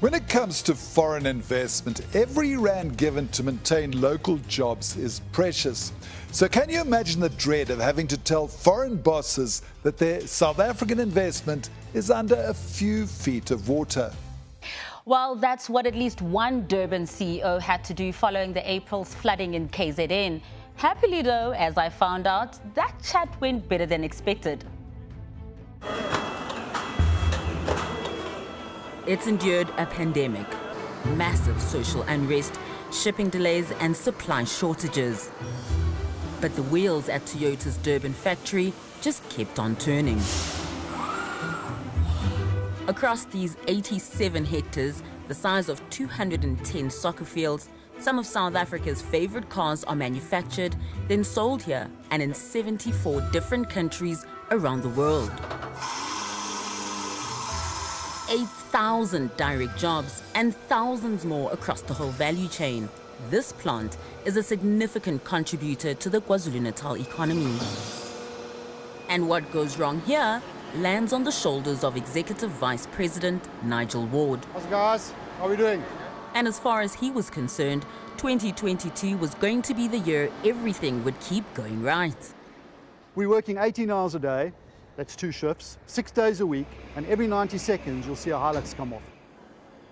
When it comes to foreign investment, every rand given to maintain local jobs is precious. So can you imagine the dread of having to tell foreign bosses that their South African investment is under a few feet of water? Well, that's what at least one Durban CEO had to do following the April's flooding in KZN. Happily though, as I found out, that chat went better than expected. It's endured a pandemic, massive social unrest, shipping delays and supply shortages. But the wheels at Toyota's Durban factory just kept on turning. Across these 87 hectares, the size of 210 soccer fields, some of South Africa's favorite cars are manufactured, then sold here and in 74 different countries around the world. 8,000 direct jobs and thousands more across the whole value chain. This plant is a significant contributor to the KwaZulu-Natal economy. And what goes wrong here lands on the shoulders of Executive Vice President Nigel Ward. How's it, guys? How are we doing? And as far as he was concerned, 2022 was going to be the year everything would keep going right. We're working 18 hours a day. That's 2 shifts, 6 days a week, and every 90 seconds you'll see a Hilux come off.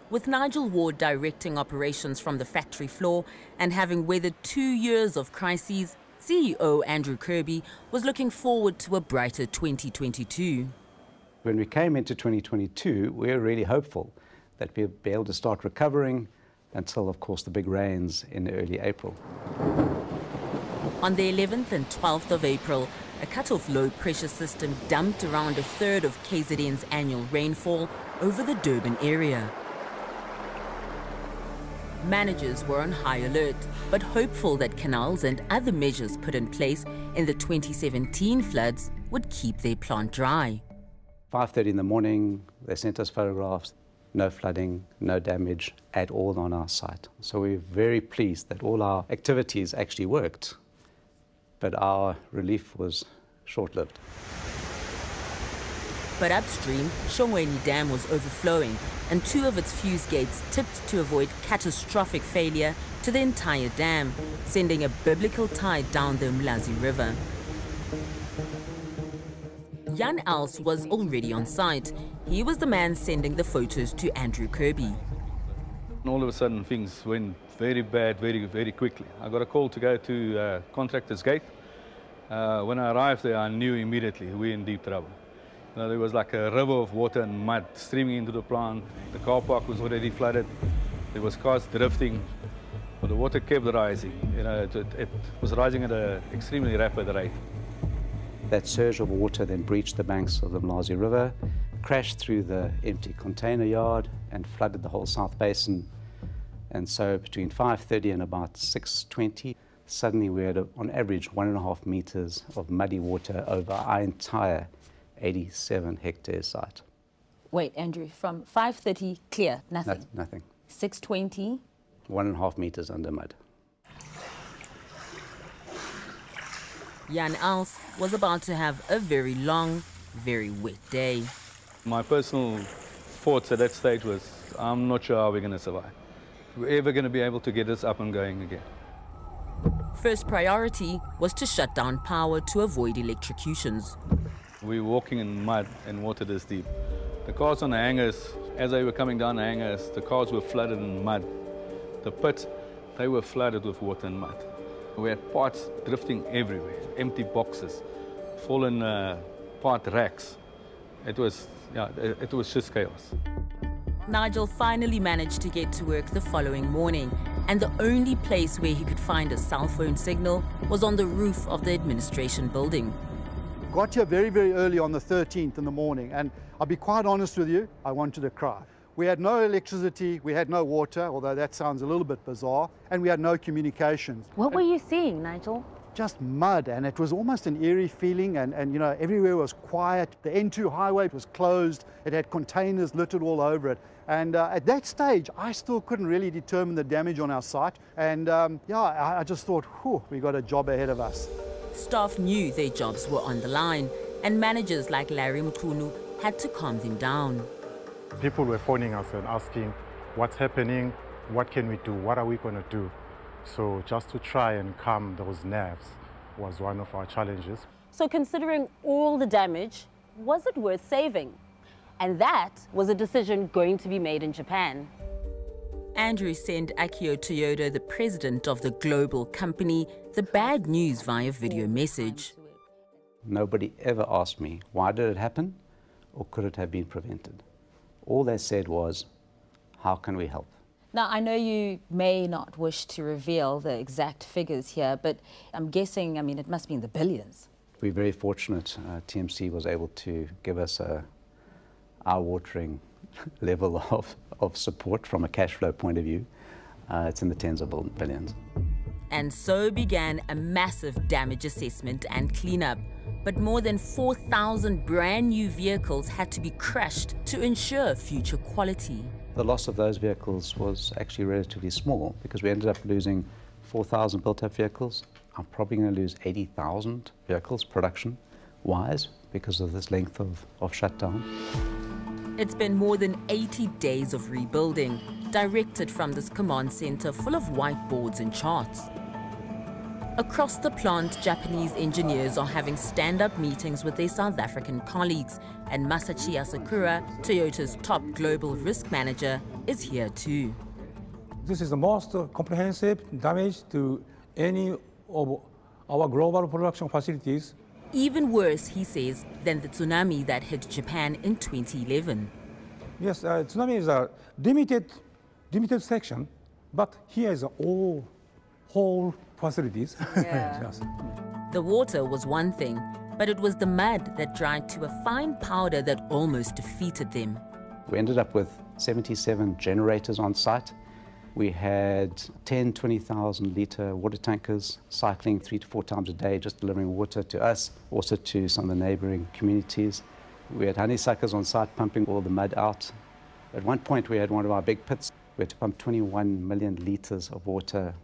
With Nigel Ward directing operations from the factory floor and having weathered 2 years of crises, CEO Andrew Kirby was looking forward to a brighter 2022. When we came into 2022, we were really hopeful that we'd be able to start recovering until, of course, the big rains in early April. On the 11th and 12th of April, a cut-off low pressure system dumped around a third of KZN's annual rainfall over the Durban area. Managers were on high alert, but hopeful that canals and other measures put in place in the 2017 floods would keep their plant dry. 5:30 in the morning, they sent us photographs. No flooding, no damage at all on our site. So we're very pleased that all our activities actually worked. But our relief was short-lived. But upstream, 𝗀𝗵𝗶𝘀 Dam was overflowing and 2 of its fuse gates tipped to avoid catastrophic failure to the entire dam, sending a biblical tide down the 𝗲𝗏𝗄𝗏 River. 𝗀𝗏𝗃 was already on site. He was the man sending the photos to Andrew Kirby. All of a sudden, things went very bad, very quickly. I got a call to go to Contractor's Gate. When I arrived there, I knew immediately we're in deep trouble. You know, there was like a river of water and mud streaming into the plant. The car park was already flooded. There was cars drifting. But the water kept rising. You know, it was rising at an extremely rapid rate. That surge of water then breached the banks of the 𝗲𝗏𝗄𝗏 River, crashed through the empty container yard and flooded the whole South Basin. And so between 5:30 and about 6:20, suddenly we had, on average, 1.5 meters of muddy water over our entire 87 hectare site. Wait, Andrew, from 5:30 clear, nothing? Nothing. 6:20? 1.5 meters under mud. 𝗀𝗏𝗃 was about to have a very long, very wet day. My personal thoughts at that stage was, I'm not sure how we're going to survive. We're ever going to be able to get this up and going again. First priority was to shut down power to avoid electrocutions. We were walking in mud and water this deep. The cars on the hangars, as they were coming down the hangars, the cars were flooded in mud. The pits, they were flooded with water and mud. We had parts drifting everywhere, empty boxes, fallen part racks. It was just chaos. Nigel finally managed to get to work the following morning, and the only place where he could find a cell phone signal was on the roof of the administration building. Got here very early on the 13th in the morning, and I'll be quite honest with you, I wanted to cry. We had no electricity, we had no water, although that sounds a little bit bizarre, and we had no communications. What were you seeing, Nigel? Just mud, and it was almost an eerie feeling, and you know, everywhere was quiet. The N2 highway was closed, it had containers littered all over it. And at that stage, I still couldn't really determine the damage on our site. And yeah, I just thought, whew, we got a job ahead of us. Staff knew their jobs were on the line, and managers like Larry Mkhunu had to calm them down. People were phoning us and asking, what's happening, what can we do, what are we going to do. So just to try and calm those nerves was one of our challenges. So considering all the damage, was it worth saving? And that was a decision going to be made in Japan. Andrew sent Akio Toyoda, the president of the global company, the bad news via video message. Nobody ever asked me, why did it happen, or could it have been prevented? All they said was, how can we help? Now, I know you may not wish to reveal the exact figures here, but I'm guessing, I mean, it must be in the billions. We're very fortunate. TMC was able to give us a eye-watering level of support from a cash flow point of view. It's in the tens of billions. And so began a massive damage assessment and cleanup. But more than 4,000 brand new vehicles had to be crushed to ensure future quality. The loss of those vehicles was actually relatively small because we ended up losing 4,000 built-up vehicles. I'm probably going to lose 80,000 vehicles production-wise because of this length of shutdown. It's been more than 80 days of rebuilding, directed from this command center full of whiteboards and charts. Across the plant, Japanese engineers are having stand-up meetings with their South African colleagues, and Masachi Asakura, Toyota's top global risk manager, is here too. This is the most comprehensive damage to any of our global production facilities. Even worse, he says, than the tsunami that hit Japan in 2011. Yes, tsunami is a limited section, but here is all whole facilities. Yeah. Yes. The water was one thing, but it was the mud that dried to a fine powder that almost defeated them. We ended up with 77 generators on site. We had 10, 20,000 litre water tankers cycling 3 to 4 times a day, just delivering water to us, also to some of the neighbouring communities. We had honeysuckers on site pumping all the mud out. At one point we had one of our big pits. We had to pump 21 million litres of water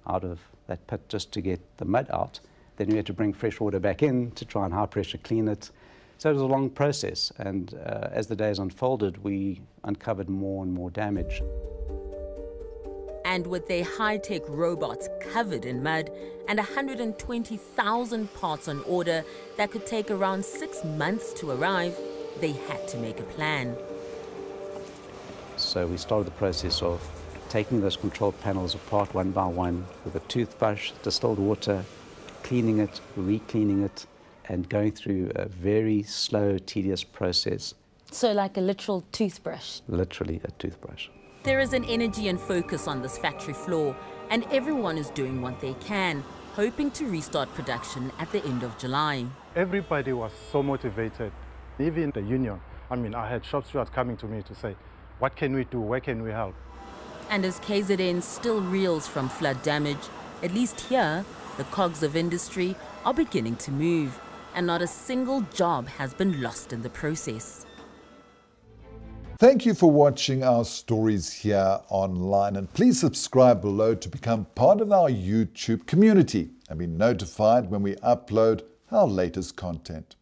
out of that pit just to get the mud out. Then we had to bring fresh water back in to try and high pressure clean it. So it was a long process, and as the days unfolded, we uncovered more and more damage. And with their high-tech robots covered in mud and 120,000 parts on order that could take around 6 months to arrive, they had to make a plan. So we started the process of taking those control panels apart one by one with a toothbrush, distilled water, cleaning it, re-cleaning it, and going through a very slow, tedious process. So like a literal toothbrush? Literally a toothbrush. There is an energy and focus on this factory floor, and everyone is doing what they can, hoping to restart production at the end of July. Everybody was so motivated, even the union. I mean, I had shop stewards coming to me to say, what can we do, where can we help? And as KZN still reels from flood damage, at least here, the cogs of industry are beginning to move, and not a single job has been lost in the process. Thank you for watching our stories here online, and please subscribe below to become part of our YouTube community and be notified when we upload our latest content.